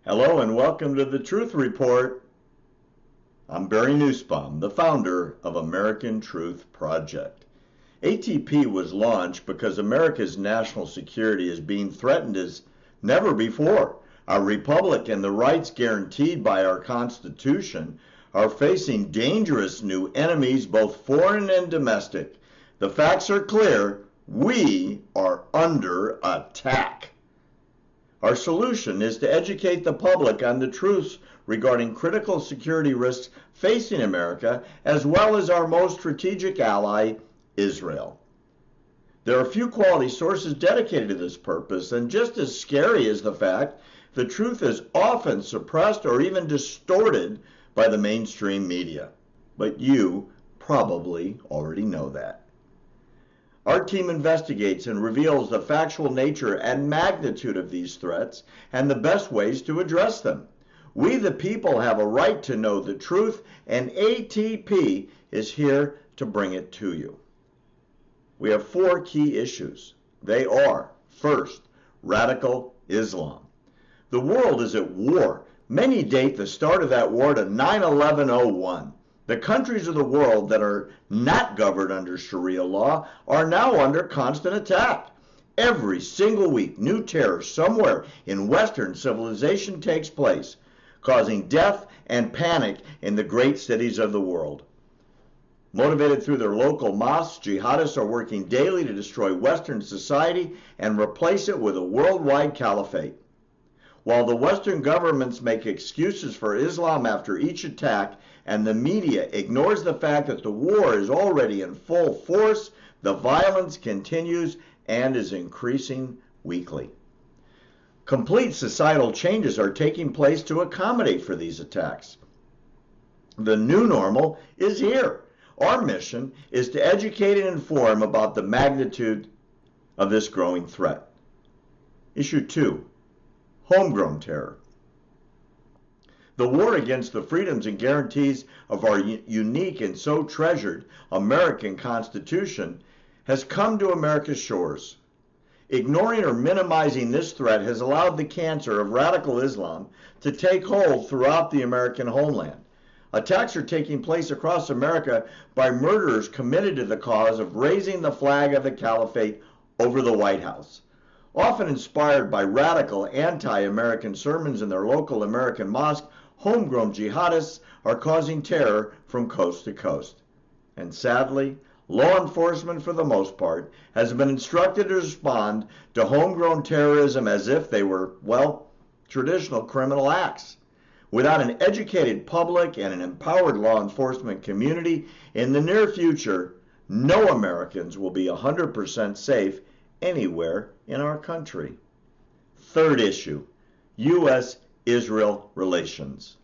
Hello and welcome to the Truth Report. I'm Barry Nussbaum, the founder of American Truth Project. ATP was launched because America's national security is being threatened as never before. Our republic and the rights guaranteed by our Constitution are facing dangerous new enemies, both foreign and domestic. The facts are clear. We are under attack. Our solution is to educate the public on the truths regarding critical security risks facing America, as well as our most strategic ally, Israel. There are few quality sources dedicated to this purpose, and just as scary is the fact the truth is often suppressed or even distorted by the mainstream media. But you probably already know that. Our team investigates and reveals the factual nature and magnitude of these threats and the best ways to address them. We, the people, have a right to know the truth, and ATP is here to bring it to you. We have 4 key issues. They are, first, radical Islam. The world is at war. Many date the start of that war to 9/11/01. The countries of the world that are not governed under Sharia law are now under constant attack. Every single week, new terror somewhere in Western civilization takes place, causing death and panic in the great cities of the world. Motivated through their local mosques, jihadists are working daily to destroy Western society and replace it with a worldwide caliphate. While the Western governments make excuses for Islam after each attack, and the media ignores the fact that the war is already in full force, the violence continues and is increasing weekly. Complete societal changes are taking place to accommodate for these attacks. The new normal is here. Our mission is to educate and inform about the magnitude of this growing threat. Issue 2, homegrown terror. The war against the freedoms and guarantees of our unique and so treasured American Constitution has come to America's shores. Ignoring or minimizing this threat has allowed the cancer of radical Islam to take hold throughout the American homeland. Attacks are taking place across America by murderers committed to the cause of raising the flag of the caliphate over the White House. Often inspired by radical anti-American sermons in their local American mosque, homegrown jihadists are causing terror from coast to coast. And sadly, law enforcement, for the most part, has been instructed to respond to homegrown terrorism as if they were, traditional criminal acts. Without an educated public and an empowered law enforcement community, in the near future, no Americans will be 100% safe anywhere in our country. Third issue, U.S.-Israel relations.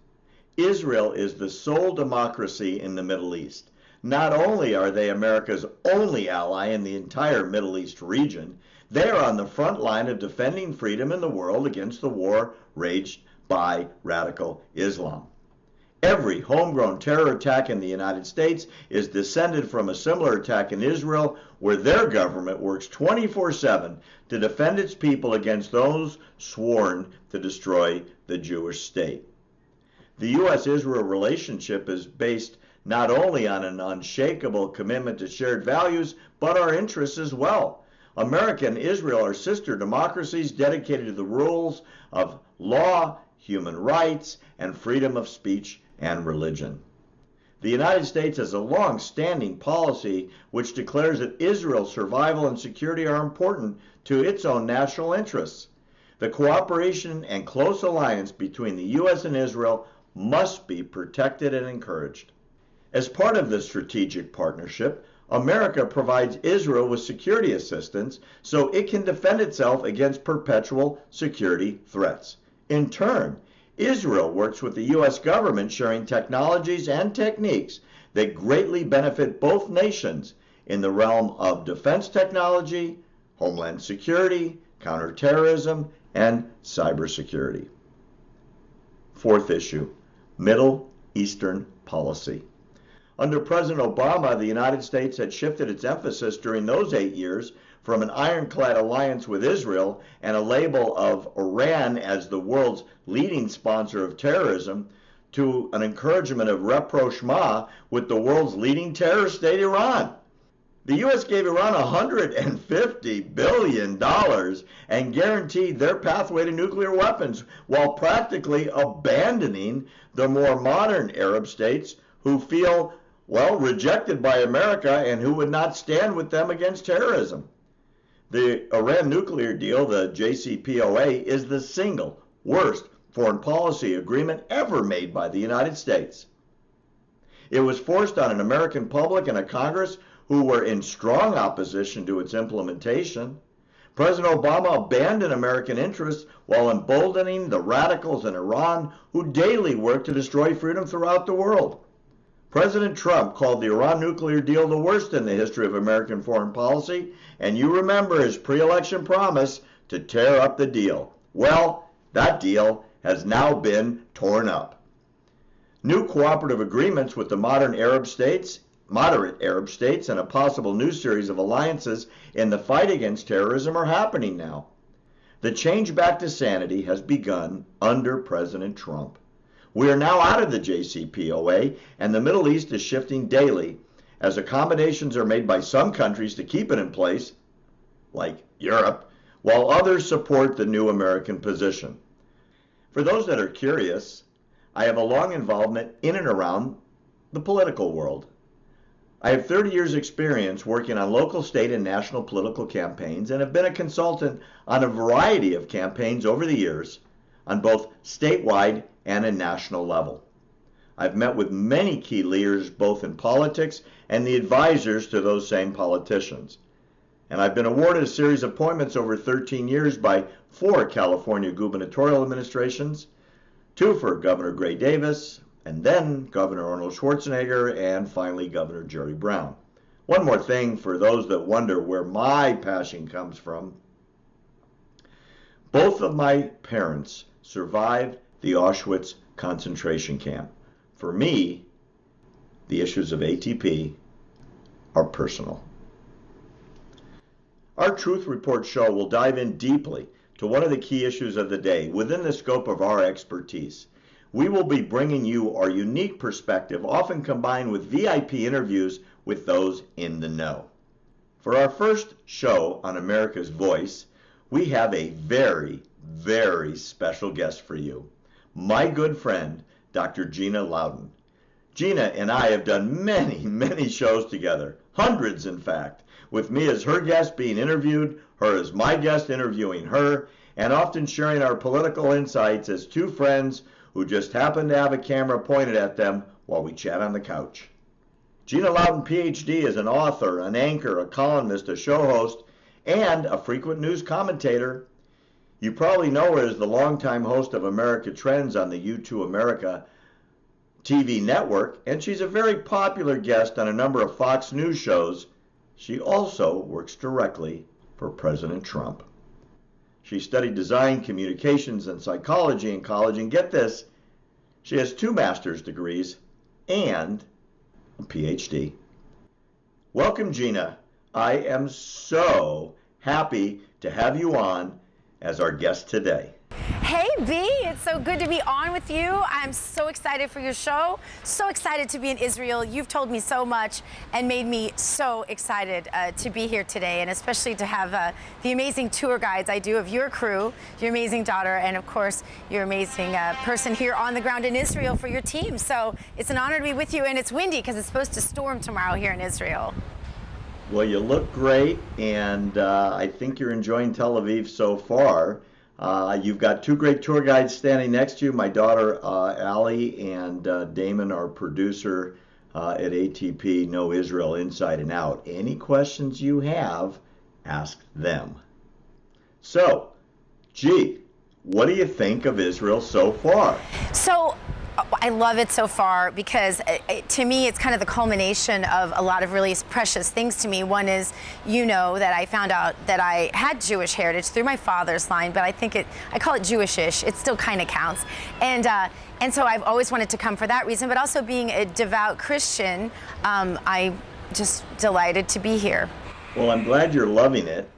Israel is the sole democracy in the Middle East. Not only are they America's only ally in the entire Middle East region, they are on the front line of defending freedom in the world against the war waged by radical Islam. Every homegrown terror attack in the United States is descended from a similar attack in Israel, where their government works 24/7 to defend its people against those sworn to destroy the Jewish state. The U.S.-Israel relationship is based not only on an unshakable commitment to shared values, but our interests as well. America and Israel are sister democracies dedicated to the rules of law, human rights, and freedom of speech and religion. The United States has a long-standing policy which declares that Israel's survival and security are important to its own national interests. The cooperation and close alliance between the U.S. and Israel must be protected and encouraged. As part of this strategic partnership, America provides Israel with security assistance so it can defend itself against perpetual security threats. In turn, Israel works with the U.S. government, sharing technologies and techniques that greatly benefit both nations in the realm of defense technology, homeland security, counterterrorism, and cybersecurity. Fourth issue, Middle Eastern policy. Under President Obama, the United States had shifted its emphasis during those 8 years from an ironclad alliance with Israel and a label of Iran as the world's leading sponsor of terrorism to an encouragement of rapprochement with the world's leading terrorist state, Iran. The U.S. gave Iran $150 billion and guaranteed their pathway to nuclear weapons while practically abandoning the more modern Arab states who feel, well, rejected by America and who would not stand with them against terrorism. The Iran nuclear deal, the JCPOA, is the single worst foreign policy agreement ever made by the United States. It was forced on an American public and a Congress who were in strong opposition to its implementation. President Obama abandoned American interests while emboldening the radicals in Iran who daily work to destroy freedom throughout the world. President Trump called the Iran nuclear deal the worst in the history of American foreign policy, and you remember his pre-election promise to tear up the deal. Well, that deal has now been torn up. New cooperative agreements with the moderate Arab states, and a possible new series of alliances in the fight against terrorism are happening now. The change back to sanity has begun under President Trump. We are now out of the JCPOA, and the Middle East is shifting daily as accommodations are made by some countries to keep it in place, like Europe, while others support the new American position. For those that are curious, I have a long involvement in and around the political world. I have 30 years experience working on local, state, and national political campaigns and have been a consultant on a variety of campaigns over the years on both statewide and a national level. I've met with many key leaders both in politics and the advisors to those same politicians. And I've been awarded a series of appointments over 13 years by 4 California gubernatorial administrations, 2 for Governor Gray Davis, and then Governor Arnold Schwarzenegger, and finally Governor Jerry Brown. One more thing for those that wonder where my passion comes from. Both of my parents survived the Auschwitz concentration camp. For me, the issues of ATP are personal. Our Truth Report show will dive in deeply to one of the key issues of the day within the scope of our expertise. We will be bringing you our unique perspective, often combined with VIP interviews with those in the know. For our first show on America's Voice, we have a very, very special guest for you. My good friend, Dr. Gina Loudon. Gina and I have done many shows together, hundreds in fact, with me as her guest being interviewed, her as my guest interviewing her, and often sharing our political insights as two friends who just happen to have a camera pointed at them while we chat on the couch. Gina Loudon, PhD, is an author, an anchor, a columnist, a show host, and a frequent news commentator. You probably know her as the longtime host of America Trends on the U2 America TV network, and she's a very popular guest on a number of Fox News shows. She also works directly for President Trump. She studied design, communications, and psychology in college, and get this, she has 2 master's degrees and a PhD. Welcome, Gina. I am so happy to have you on as our guest today. Hey B, it's so good to be on with you. I'm so excited for your show, so excited to be in Israel. You've told me so much and made me so excited to be here today, and especially to have the amazing tour guides I do of your crew, your amazing daughter, and of course your amazing person here on the ground in Israel for your team. So it's an honor to be with you, and it's windy because it's supposed to storm tomorrow here in Israel. Well, you look great, and I think you're enjoying Tel Aviv so far. You've got 2 great tour guides standing next to you, my daughter Allie and Damon, our producer at ATP, Know Israel Inside and Out. Any questions you have, ask them. So, G, what do you think of Israel so far? So, I love it so far because to me it's kind of the culmination of a lot of really precious things to me. One is, that I found out that I had Jewish heritage through my father's line, but I call it Jewish-ish. It still kind of counts. And so I've always wanted to come for that reason, but also being a devout Christian, I'm just delighted to be here. Well, I'm glad you're loving it.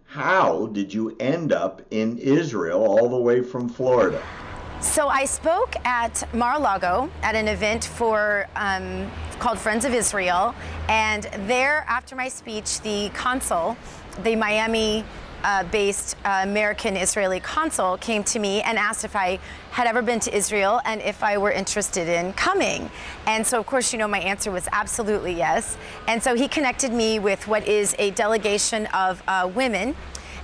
How did you end up in Israel all the way from Florida? So I spoke at Mar-a-Lago at an event called Friends of Israel, and there, after my speech, the consul, the Miami-based American-Israeli consul, came to me and asked if I had ever been to Israel and if I were interested in coming. And so, of course, my answer was absolutely yes. And so he connected me with what is a delegation of women.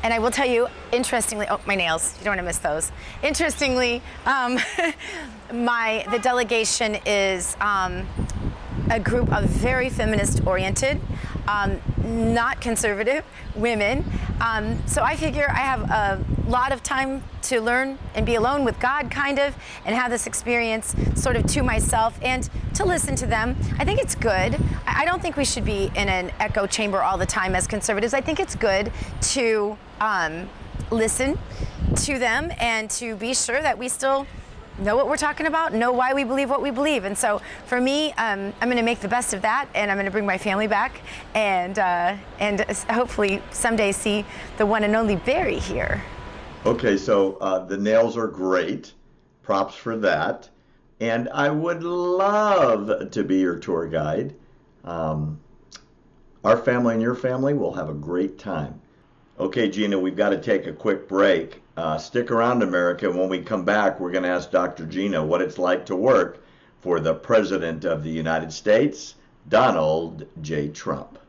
And I will tell you, interestingly, my nails, you don't want to miss those. Interestingly, the delegation is a group of very feminist-oriented, not conservative women. So I figure I have a lot of time to learn and be alone with God, kind of, and have this experience sort of to myself and to listen to them. I think it's good. I don't think we should be in an echo chamber all the time as conservatives. I think it's good to listen to them and to be sure that we still know what we're talking about, know why we believe what we believe. And so for me, I'm going to make the best of that, and I'm going to bring my family back and hopefully someday see the one and only Barry here. Okay, so the nails are great. Props for that. And I would love to be your tour guide. Our family and your family will have a great time. Okay, Gina, we've got to take a quick break. Stick around, America. When we come back, we're going to ask Dr. Gina what it's like to work for the President of the United States, Donald J. Trump.